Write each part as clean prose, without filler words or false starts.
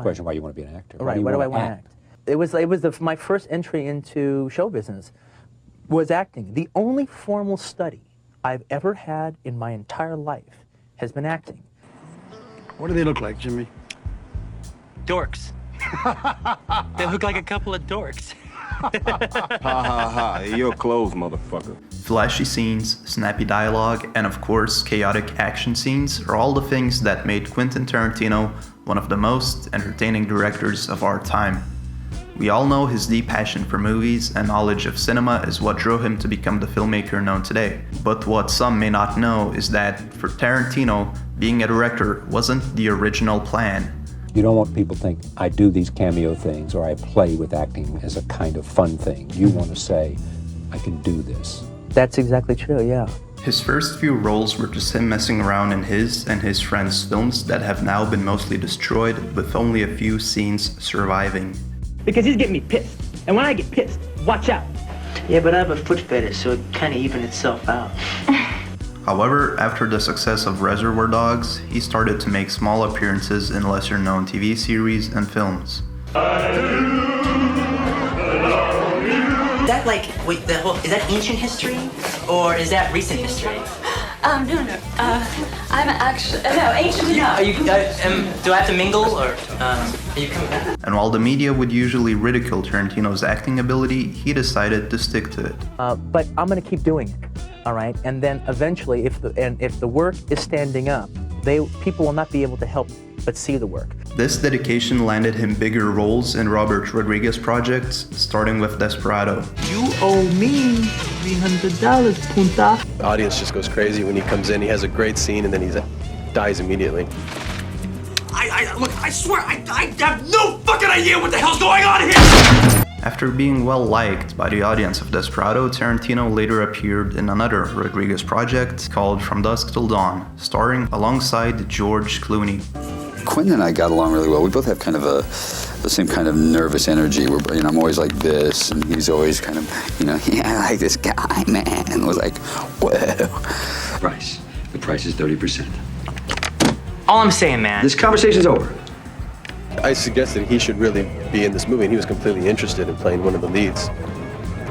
Question: why you want to be an actor? Right. Why do I want to act? It was my first entry into show business was acting. The only formal study I've ever had in my entire life has been acting. What do they look like, Jimmy? Dorks. They look like a couple of dorks. Ha ha ha, you're closed, motherfucker. Flashy scenes, snappy dialogue, and of course chaotic action scenes are all the things that made Quentin Tarantino one of the most entertaining directors of our time. We all know his deep passion for movies and knowledge of cinema is what drove him to become the filmmaker known today. But what some may not know is that for Tarantino, being a director wasn't the original plan. You don't want people to think I do these cameo things or I play with acting as a kind of fun thing. You want to say, I can do this. That's exactly true, yeah. His first few roles were just him messing around in his and his friends' films that have now been mostly destroyed, with only a few scenes surviving. Because he's getting me pissed. And when I get pissed, watch out. Yeah, but I have a foot fetish, so it kind of evened itself out. However, after the success of Reservoir Dogs, he started to make small appearances in lesser-known TV series and films. That wait, is that ancient history? Or is that recent history? No. I'm actually, no, ancient. No. Are you, do I have to mingle, or, are you coming back? And while the media would usually ridicule Tarantino's acting ability, he decided to stick to it. But I'm going to keep doing it, all right? And then eventually, if the work is standing up, people will not be able to help but see the work. This dedication landed him bigger roles in Robert Rodriguez projects, starting with Desperado. You owe me $300, punta. The audience just goes crazy when he comes in. He has a great scene and then he dies immediately. Look, I swear, I have no fucking idea what the hell's going on here! After being well liked by the audience of Desperado, Tarantino later appeared in another Rodriguez project called From Dusk Till Dawn, starring alongside George Clooney. Quentin and I got along really well. We both have kind of the same kind of nervous energy. I'm always like this, and he's always kind of, yeah, I like this guy, man. And it was like, whoa. Price. The price is 30%. All I'm saying, man. This conversation's over. I suggested he should really be in this movie, and he was completely interested in playing one of the leads.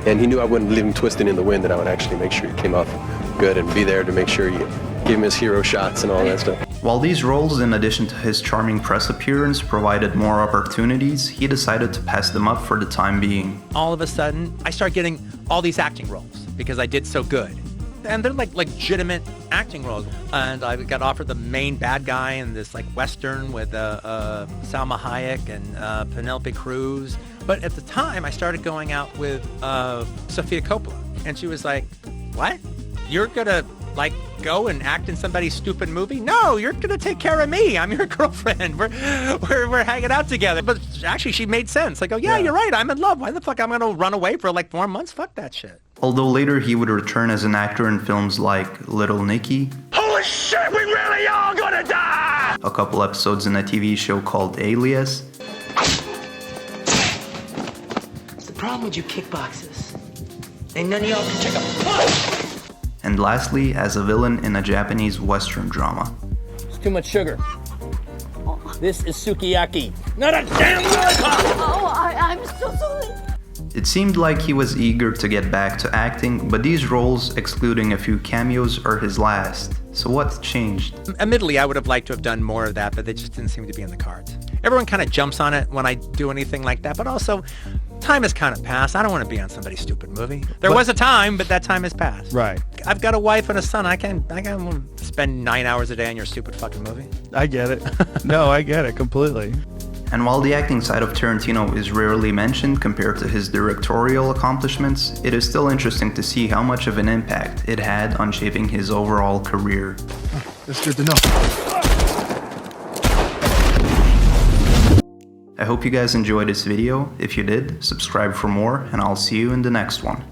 And he knew I wouldn't leave him twisting in the wind, that I would actually make sure he came off good and be there to make sure you give him his hero shots and all that stuff. While these roles, in addition to his charming press appearance, provided more opportunities, he decided to pass them up for the time being. All of a sudden, I started getting all these acting roles because I did so good. And they're like legitimate acting roles. And I got offered the main bad guy in this Western with Salma Hayek and Penelope Cruz. But at the time, I started going out with Sofia Coppola. And she was like, what? You're gonna go and act in somebody's stupid movie? No, you're gonna take care of me. I'm your girlfriend. We're hanging out together. But actually, she made sense. Yeah, you're right. I'm in love. Why the fuck I'm gonna run away for 4 months? Fuck that shit. Although later he would return as an actor in films like Little Nicky. Holy shit, we really are gonna die! A couple episodes in a TV show called Alias. It's the problem with you kickboxers. Ain't none of y'all can check up. And lastly, as a villain in a Japanese Western drama. It's too much sugar. This is sukiyaki, not a damn lollipop! Oh, I'm so sorry. It seemed like he was eager to get back to acting, but these roles, excluding a few cameos, are his last. So what changed? Admittedly, I would have liked to have done more of that, but they just didn't seem to be in the cards. Everyone kind of jumps on it when I do anything like that, but also, time has kind of passed. I don't want to be on somebody's stupid movie. There was a time, but that time has passed. Right. I've got a wife and a son. I can't spend 9 hours a day on your stupid fucking movie. I get it. No, I get it completely. And while the acting side of Tarantino is rarely mentioned compared to his directorial accomplishments, it is still interesting to see how much of an impact it had on shaping his overall career. That's good to know. I hope you guys enjoyed this video. If you did, subscribe for more, and I'll see you in the next one.